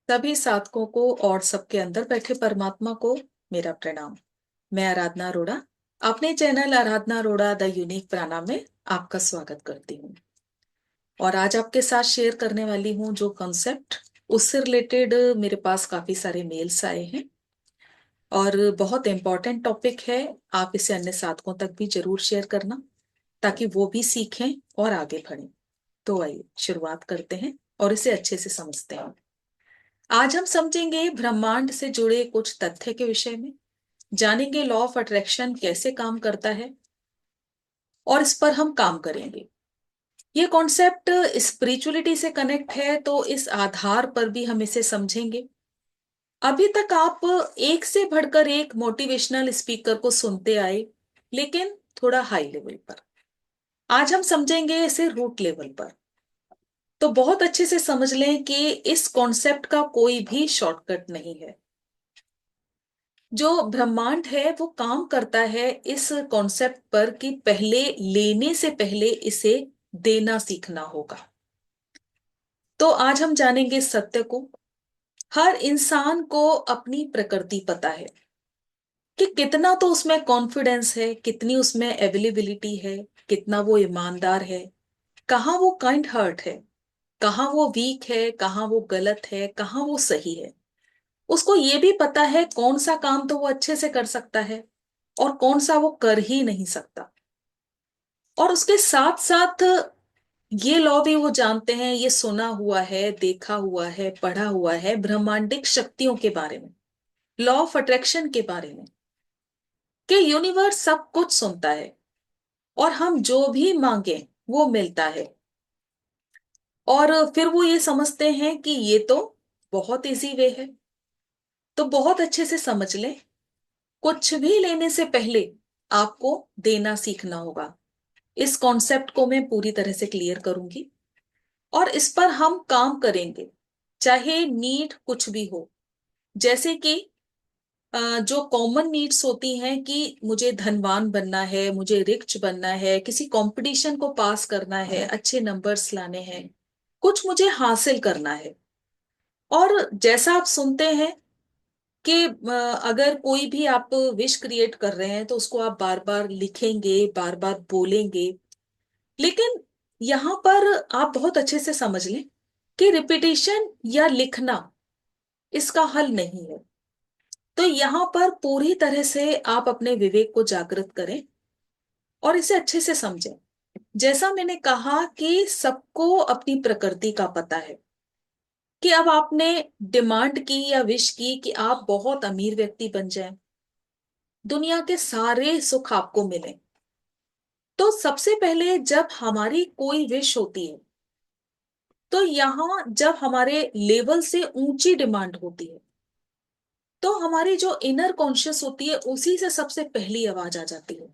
सभी साधकों को और सबके अंदर बैठे परमात्मा को मेरा प्रणाम। मैं आराधना अरोड़ा अपने channel Aradhana Arora the unique pranayama में आपका स्वागत करती हूँ। और आज आपके साथ शेयर करने वाली हूँ जो कॉन्सेप्ट, उससे रिलेटेड मेरे पास काफी सारे मेल्स आए हैं और बहुत इंपॉर्टेंट टॉपिक है। आप इसे अन्य साधकों तक भी जरूर शेयर करना ताकि वो भी सीखें और आगे बढ़ें। तो आइए शुरुआत करते हैं और इसे अच्छे से समझते हैं। आज हम समझेंगे ब्रह्मांड से जुड़े कुछ तथ्य के विषय में, जानेंगे लॉ ऑफ अट्रैक्शन कैसे काम करता है और इस पर हम काम करेंगे। ये कॉन्सेप्ट स्पिरिचुअलिटी से कनेक्ट है तो इस आधार पर भी हम इसे समझेंगे। अभी तक आप एक से बढ़कर एक मोटिवेशनल स्पीकर को सुनते आए, लेकिन थोड़ा हाई लेवल पर। आज हम समझेंगे इसे रूट लेवल पर। तो बहुत अच्छे से समझ लें कि इस कॉन्सेप्ट का कोई भी शॉर्टकट नहीं है। जो ब्रह्मांड है वो काम करता है इस कॉन्सेप्ट पर कि पहले लेने से पहले इसे देना सीखना होगा। तो आज हम जानेंगे सत्य को। हर इंसान को अपनी प्रकृति पता है कि कितना तो उसमें कॉन्फिडेंस है, कितनी उसमें अवेलेबिलिटी है, कितना वो ईमानदार है, कहाँ वो काइंड हार्ट है, कहाँ वो वीक है, कहाँ वो गलत है, कहाँ वो सही है। उसको ये भी पता है कौन सा काम तो वो अच्छे से कर सकता है और कौन सा वो कर ही नहीं सकता। और उसके साथ साथ ये लॉ भी वो जानते हैं, ये सुना हुआ है, देखा हुआ है, पढ़ा हुआ है ब्रह्मांडिक शक्तियों के बारे में, लॉ ऑफ अट्रैक्शन के बारे में, कि यूनिवर्स सब कुछ सुनता है और हम जो भी मांगे वो मिलता है। और फिर वो ये समझते हैं कि ये तो बहुत इजी वे है। तो बहुत अच्छे से समझ लें, कुछ भी लेने से पहले आपको देना सीखना होगा। इस कॉन्सेप्ट को मैं पूरी तरह से क्लियर करूंगी और इस पर हम काम करेंगे, चाहे नीड कुछ भी हो। जैसे कि जो कॉमन नीड्स होती हैं कि मुझे धनवान बनना है, मुझे रिच बनना है, किसी कंपटीशन को पास करना है, अच्छे नंबर्स लाने हैं, कुछ मुझे हासिल करना है। और जैसा आप सुनते हैं कि अगर कोई भी आप विश क्रिएट कर रहे हैं तो उसको आप बार बार लिखेंगे, बार बार बोलेंगे। लेकिन यहां पर आप बहुत अच्छे से समझ लें कि रिपीटिशन या लिखना इसका हल नहीं है। तो यहां पर पूरी तरह से आप अपने विवेक को जागृत करें और इसे अच्छे से समझें। जैसा मैंने कहा कि सबको अपनी प्रकृति का पता है कि अब आपने डिमांड की या विश की कि आप बहुत अमीर व्यक्ति बन जाएं, दुनिया के सारे सुख आपको मिले। तो सबसे पहले जब हमारी कोई विश होती है तो यहां जब हमारे लेवल से ऊंची डिमांड होती है तो हमारी जो इनर कॉन्शियस होती है उसी से सबसे पहली आवाज आ जाती है,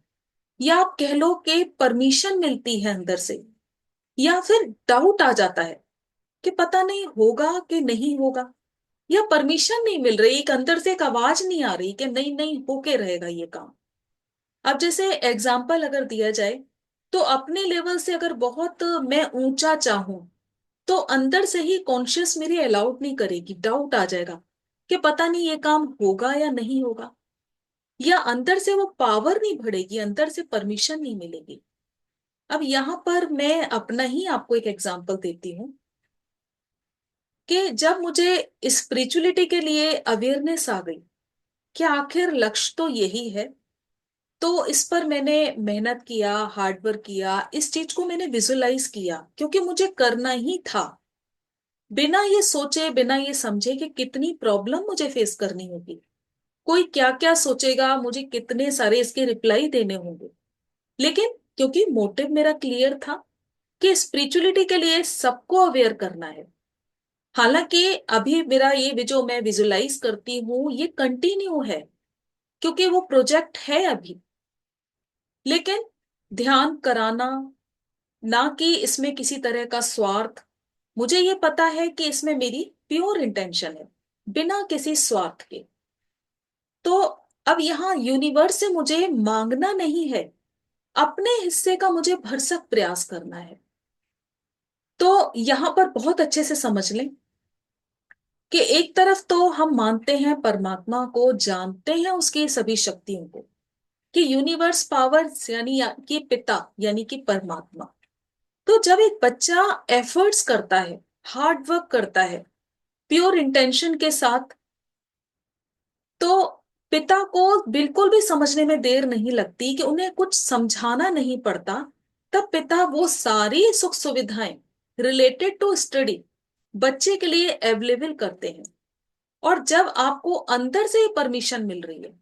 या आप कह लो कि परमिशन मिलती है अंदर से, या फिर डाउट आ जाता है कि पता नहीं होगा कि नहीं होगा, या परमिशन नहीं मिल रही, एक अंदर से एक आवाज नहीं आ रही कि नहीं नहीं होके रहेगा ये काम। अब जैसे एग्जाम्पल अगर दिया जाए तो अपने लेवल से अगर बहुत मैं ऊंचा चाहूं तो अंदर से ही कॉन्शियस मेरी अलाउड नहीं करेगी, डाउट आ जाएगा कि पता नहीं ये काम होगा या नहीं होगा, या अंदर से वो पावर नहीं बढ़ेगी, अंदर से परमिशन नहीं मिलेगी। अब यहां पर मैं अपना ही आपको एक एग्जांपल देती हूँ कि जब मुझे स्पिरिचुअलिटी के लिए अवेयरनेस आ गई कि आखिर लक्ष्य तो यही है, तो इस पर मैंने मेहनत किया, हार्डवर्क किया, इस चीज को मैंने विजुलाइज किया क्योंकि मुझे करना ही था। बिना ये सोचे, बिना ये समझे कि कितनी प्रॉब्लम मुझे फेस करनी होगी, कोई क्या क्या सोचेगा, मुझे कितने सारे इसके रिप्लाई देने होंगे। लेकिन क्योंकि मोटिव मेरा क्लियर था कि स्पिरिचुअलिटी के लिए सबको अवेयर करना है। हालांकि अभी मेरा ये जो मैं विजुलाइज करती हूँ ये कंटिन्यू है क्योंकि वो प्रोजेक्ट है अभी। लेकिन ध्यान कराना, ना कि इसमें किसी तरह का स्वार्थ, मुझे ये पता है कि इसमें मेरी प्योर इंटेंशन है, बिना किसी स्वार्थ के। तो अब यहाँ यूनिवर्स से मुझे मांगना नहीं है, अपने हिस्से का मुझे भरसक प्रयास करना है। तो यहां पर बहुत अच्छे से समझ लें कि एक तरफ तो हम मानते हैं परमात्मा को, जानते हैं उसकी सभी शक्तियों को, कि यूनिवर्स पावर्स यानी कि पिता यानी कि परमात्मा। तो जब एक बच्चा एफर्ट्स करता है, हार्ड वर्क करता है प्योर इंटेंशन के साथ, तो पिता को बिल्कुल भी समझने में देर नहीं लगती, कि उन्हें कुछ समझाना नहीं पड़ता। तब पिता वो सारी सुख सुविधाएं रिलेटेड टू स्टडी बच्चे के लिए अवेलेबल करते हैं। और जब आपको अंदर से परमिशन मिल रही है,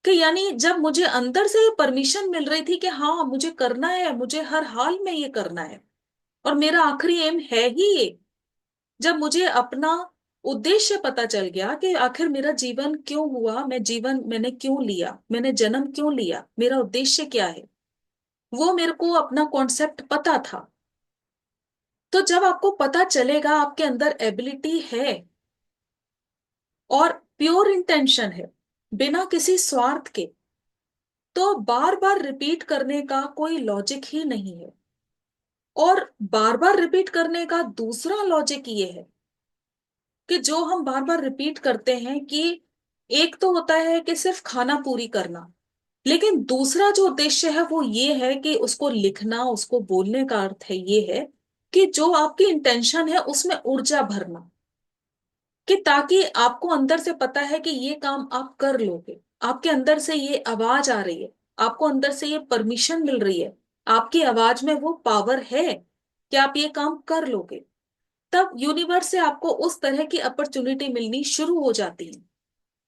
कि यानी जब मुझे अंदर से परमिशन मिल रही थी कि हाँ मुझे करना है, मुझे हर हाल में ये करना है और मेरा आखिरी एम है ही ये, जब मुझे अपना उद्देश्य पता चल गया कि आखिर मेरा जीवन क्यों हुआ, मैंने क्यों लिया, मैंने जन्म क्यों लिया, मेरा उद्देश्य क्या है, वो मेरे को अपना कॉन्सेप्ट पता था। तो जब आपको पता चलेगा आपके अंदर एबिलिटी है और प्योर इंटेंशन है, बिना किसी स्वार्थ के, तो बार बार रिपीट करने का कोई लॉजिक ही नहीं है। और बार बार रिपीट करने का दूसरा लॉजिक ये है कि जो हम बार बार रिपीट करते हैं, कि एक तो होता है कि सिर्फ खाना पूरी करना, लेकिन दूसरा जो उद्देश्य है वो ये है कि उसको लिखना, उसको बोलने का अर्थ है ये है कि जो आपकी इंटेंशन है उसमें ऊर्जा भरना, कि ताकि आपको अंदर से पता है कि ये काम आप कर लोगे, आपके अंदर से ये आवाज आ रही है, आपको अंदर से ये परमिशन मिल रही है, आपकी आवाज में वो पावर है कि आप ये काम कर लोगे। तब यूनिवर्स से आपको उस तरह की अपॉर्चुनिटी मिलनी शुरू हो जाती है।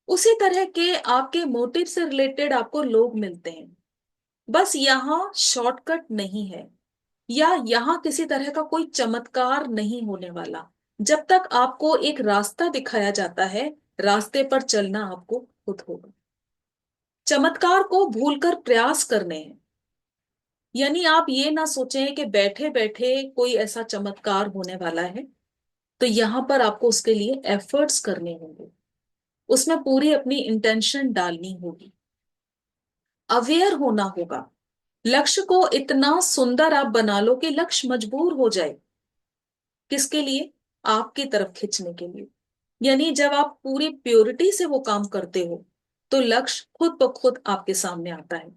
उसी तरह के आपके मोटिव से रिलेटेड आपको लोग मिलते हैं। बस यहाँ शॉर्टकट नहीं है, या यहाँ किसी तरह का कोई चमत्कार नहीं होने वाला। जब तक आपको एक रास्ता दिखाया जाता है, रास्ते पर चलना आपको खुद होगा। चमत्कार को भूलकर प्रयास करने हैं, यानी आप ये ना सोचें कि बैठे बैठे कोई ऐसा चमत्कार होने वाला है। तो यहां पर आपको उसके लिए एफर्ट्स करने होंगे, उसमें पूरी अपनी इंटेंशन डालनी होगी, अवेयर होना होगा। लक्ष्य को इतना सुंदर आप बना लो कि लक्ष्य मजबूर हो जाए, किसके लिए? आपकी तरफ खींचने के लिए। यानी जब आप पूरी प्योरिटी से वो काम करते हो, तो लक्ष्य खुद ब खुद आपके सामने आता है।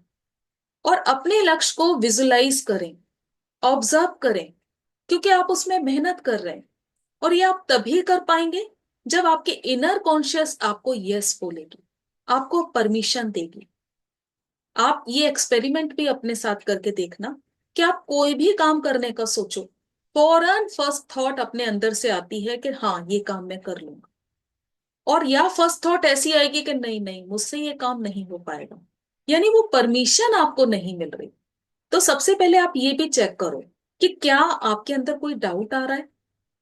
और अपने लक्ष्य को विजुलाइज करें, ऑब्जर्व करें, क्योंकि आप उसमें मेहनत कर रहे हैं। और ये आप तभी कर पाएंगे जब आपके इनर कॉन्शियस आपको यस बोलेगी, आपको परमिशन देगी। आप ये एक्सपेरिमेंट भी अपने साथ करके देखना, कि आप कोई भी काम करने का सोचो, फौरन फर्स्ट थॉट अपने अंदर से आती है कि हाँ ये काम मैं कर लूंगा। और या फर्स्ट थॉट ऐसी आएगी कि नहीं नहीं मुझसे ये काम नहीं हो पाएगा, यानी वो परमिशन आपको नहीं मिल रही। तो सबसे पहले आप ये भी चेक करो कि क्या आपके अंदर कोई डाउट आ रहा है,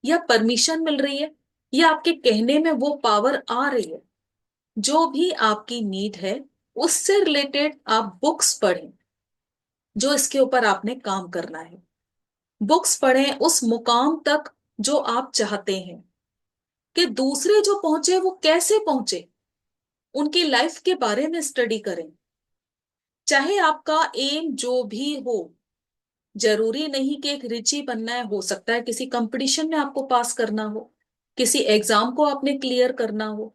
या परमिशन मिल रही है, या आपके कहने में वो पावर आ रही है। जो भी आपकी नीड है, उससे रिलेटेड आप बुक्स पढ़ें, जो इसके ऊपर आपने काम करना है। बुक्स पढ़ें उस मुकाम तक जो आप चाहते हैं, कि दूसरे जो पहुंचे वो कैसे पहुंचे, उनकी लाइफ के बारे में स्टडी करें। चाहे आपका एम जो भी हो, जरूरी नहीं कि एक रिची बनना है, हो सकता है किसी कंपटीशन में आपको पास करना हो, किसी एग्जाम को आपने क्लियर करना हो।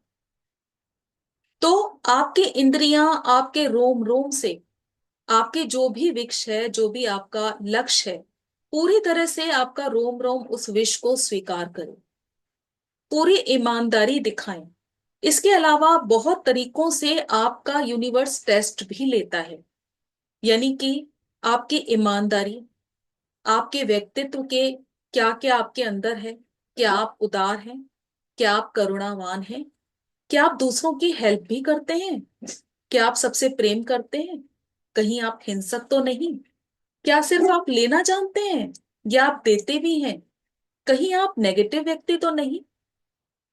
तो आपकी इंद्रियां, आपके रोम रोम से, आपके जो भी विश है, जो भी आपका लक्ष्य है, पूरी तरह से आपका रोम रोम उस विश को स्वीकार करे, पूरी ईमानदारी दिखाएं। इसके अलावा बहुत तरीकों से आपका यूनिवर्स टेस्ट भी लेता है, यानी कि आपकी ईमानदारी, आपके व्यक्तित्व के क्या क्या आपके अंदर है, क्या आप उदार हैं, क्या आप करुणावान हैं, क्या आप दूसरों की हेल्प भी करते हैं, क्या आप सबसे प्रेम करते हैं, कहीं आप हिंसक तो नहीं, क्या सिर्फ आप लेना जानते हैं या आप देते भी हैं, कहीं आप नेगेटिव व्यक्ति तो नहीं,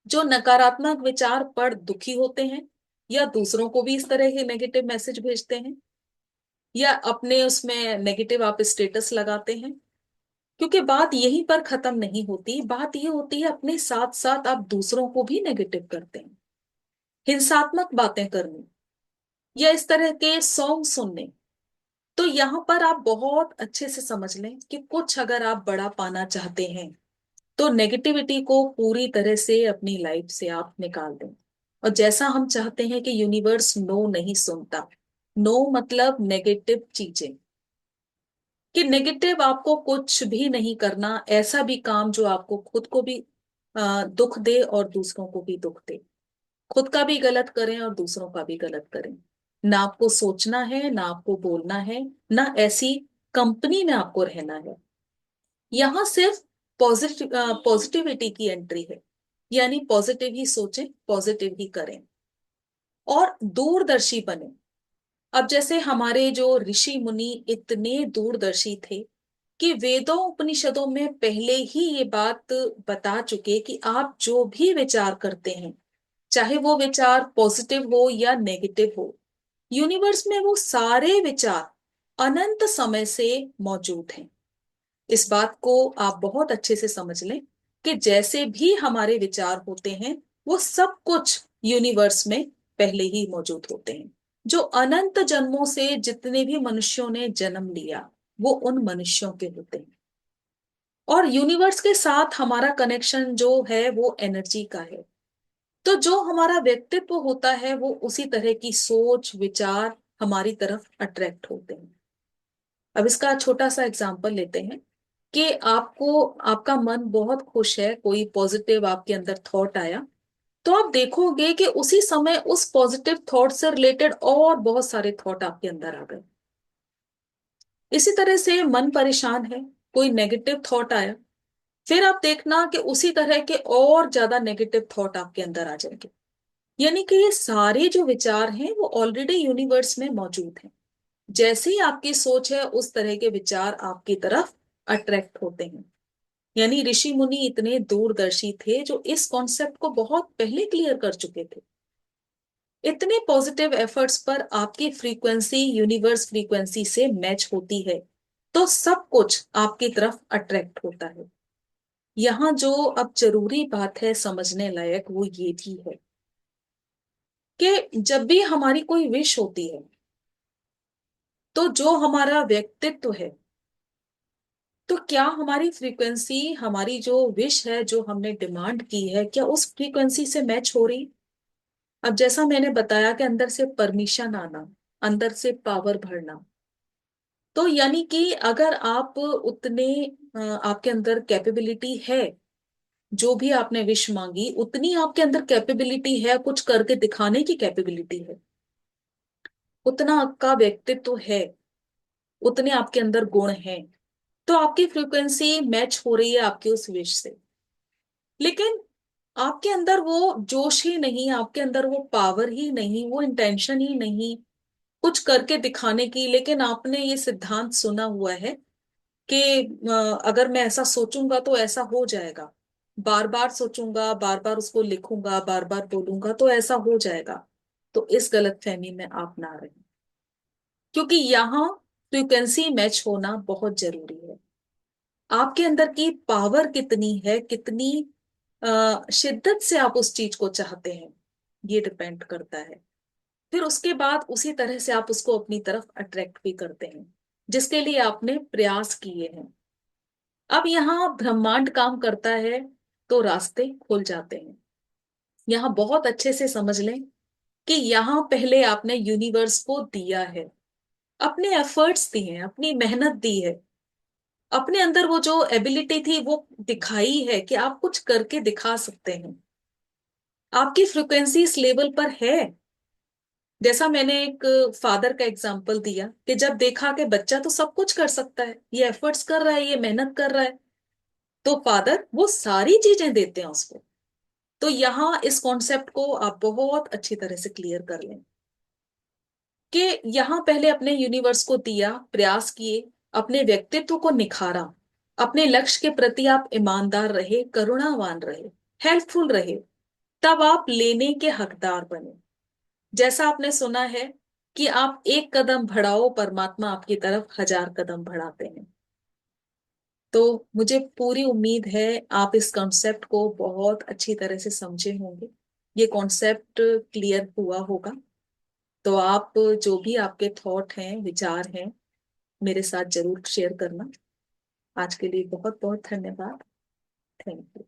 जो नकारात्मक विचार पढ़ दुखी होते हैं, या दूसरों को भी इस तरह के नेगेटिव मैसेज भेजते हैं, या अपने उसमें नेगेटिव आप स्टेटस लगाते हैं। क्योंकि बात यहीं पर खत्म नहीं होती, बात ये होती है अपने साथ साथ आप दूसरों को भी नेगेटिव करते हैं, हिंसात्मक बातें करनी, या इस तरह के सॉन्ग सुनने। तो यहां पर आप बहुत अच्छे से समझ लें कि कुछ अगर आप बड़ा पाना चाहते हैं, तो नेगेटिविटी को पूरी तरह से अपनी लाइफ से आप निकाल दें। और जैसा हम चाहते हैं कि यूनिवर्स नो नहीं सुनता, नो मतलब नेगेटिव चीजें, कि नेगेटिव आपको कुछ भी नहीं करना, ऐसा भी काम जो आपको खुद को भी दुख दे और दूसरों को भी दुख दे। खुद का भी गलत करें और दूसरों का भी गलत करें। ना आपको सोचना है, ना आपको बोलना है, ना ऐसी कंपनी में आपको रहना है। यहाँ सिर्फ पॉजिटिविटी की एंट्री है, यानी पॉजिटिव ही सोचें, पॉजिटिव ही करें और दूरदर्शी बने। अब जैसे हमारे जो ऋषि मुनि इतने दूरदर्शी थे कि वेदों उपनिषदों में पहले ही ये बात बता चुके कि आप जो भी विचार करते हैं, चाहे वो विचार पॉजिटिव हो या नेगेटिव हो, यूनिवर्स में वो सारे विचार अनंत समय से मौजूद हैं। इस बात को आप बहुत अच्छे से समझ लें कि जैसे भी हमारे विचार होते हैं, वो सब कुछ यूनिवर्स में पहले ही मौजूद होते हैं। जो अनंत जन्मों से जितने भी मनुष्यों ने जन्म लिया, वो उन मनुष्यों के होते हैं। और यूनिवर्स के साथ हमारा कनेक्शन जो है वो एनर्जी का है। तो जो हमारा व्यक्तित्व होता है वो उसी तरह की सोच विचार हमारी तरफ अट्रैक्ट होते हैं। अब इसका छोटा सा एग्जांपल लेते हैं कि आपको, आपका मन बहुत खुश है, कोई पॉजिटिव आपके अंदर थॉट आया, तो आप देखोगे कि उसी समय उस पॉजिटिव थॉट से रिलेटेड और बहुत सारे थॉट आपके अंदर आ गए। इसी तरह से मन परेशान है, कोई नेगेटिव थॉट आया, फिर आप देखना कि उसी तरह के और ज्यादा नेगेटिव थॉट आपके अंदर आ जाएंगे। यानी कि ये सारे जो विचार हैं वो ऑलरेडी यूनिवर्स में मौजूद हैं। जैसे ही आपकी सोच है उस तरह के विचार आपकी तरफ अट्रैक्ट होते हैं। यानी ऋषि मुनि इतने दूरदर्शी थे जो इस कॉन्सेप्ट को बहुत पहले क्लियर कर चुके थे। इतने पॉजिटिव एफर्ट्स पर आपकी फ्रीक्वेंसी यूनिवर्स फ्रीक्वेंसी से मैच होती है, तो सब कुछ आपकी तरफ अट्रैक्ट होता है। यहाँ जो अब जरूरी बात है समझने लायक वो ये भी है कि जब भी हमारी कोई विश होती है, तो जो हमारा व्यक्तित्व है, तो क्या हमारी फ्रीक्वेंसी, हमारी जो विश है, जो हमने डिमांड की है, क्या उस फ्रीक्वेंसी से मैच हो रही? अब जैसा मैंने बताया कि अंदर से परमिशन आना, अंदर से पावर भरना, तो यानी कि अगर आप उतने आपके अंदर कैपेबिलिटी है, जो भी आपने विश मांगी उतनी आपके अंदर कैपेबिलिटी है, कुछ करके दिखाने की कैपेबिलिटी है, उतना आपका व्यक्तित्व है, उतने आपके अंदर गुण हैं, तो आपकी फ्रीक्वेंसी मैच हो रही है आपके उस विश से। लेकिन आपके अंदर वो जोश ही नहीं, आपके अंदर वो पावर ही नहीं, वो इंटेंशन ही नहीं कुछ करके दिखाने की। लेकिन आपने ये सिद्धांत सुना हुआ है कि अगर मैं ऐसा सोचूंगा तो ऐसा हो जाएगा, बार बार सोचूंगा, बार बार उसको लिखूंगा, बार बार बोलूंगा तो ऐसा हो जाएगा। तो इस गलतफहमी में आप ना रहें, क्योंकि यहाँ फ्रीक्वेंसी मैच होना बहुत जरूरी है। आपके अंदर की पावर कितनी है, कितनी शिद्दत से आप उस चीज को चाहते हैं, ये डिपेंड करता है। फिर उसके बाद उसी तरह से आप उसको अपनी तरफ अट्रैक्ट भी करते हैं जिसके लिए आपने प्रयास किए हैं। अब यहाँ ब्रह्मांड काम करता है तो रास्ते खुल जाते हैं। यहाँ बहुत अच्छे से समझ लें कि यहाँ पहले आपने यूनिवर्स को दिया है, अपने एफर्ट्स दिए हैं, अपनी मेहनत दी है, अपने अंदर वो जो एबिलिटी थी वो दिखाई है कि आप कुछ करके दिखा सकते हैं। आपकी फ्रिक्वेंसी इस लेवल पर है। जैसा मैंने एक फादर का एग्जांपल दिया कि जब देखा कि बच्चा तो सब कुछ कर सकता है, ये एफर्ट्स कर रहा है, ये मेहनत कर रहा है, तो फादर वो सारी चीजें देते हैं उसको। तो यहाँ इस कॉन्सेप्ट को आप बहुत अच्छी तरह से क्लियर कर लें कि यहाँ पहले अपने यूनिवर्स को दिया, प्रयास किए, अपने व्यक्तित्व को निखारा, अपने लक्ष्य के प्रति आप ईमानदार रहे, करुणावान रहे, हेल्पफुल रहे, तब आप लेने के हकदार बने। जैसा आपने सुना है कि आप एक कदम बढ़ाओ, परमात्मा आपकी तरफ 1000 कदम बढ़ाते हैं। तो मुझे पूरी उम्मीद है आप इस कॉन्सेप्ट को बहुत अच्छी तरह से समझे होंगे, ये कॉन्सेप्ट क्लियर हुआ होगा। तो आप जो भी आपके थॉट हैं, विचार हैं, मेरे साथ जरूर शेयर करना। आज के लिए बहुत बहुत धन्यवाद। Thank you.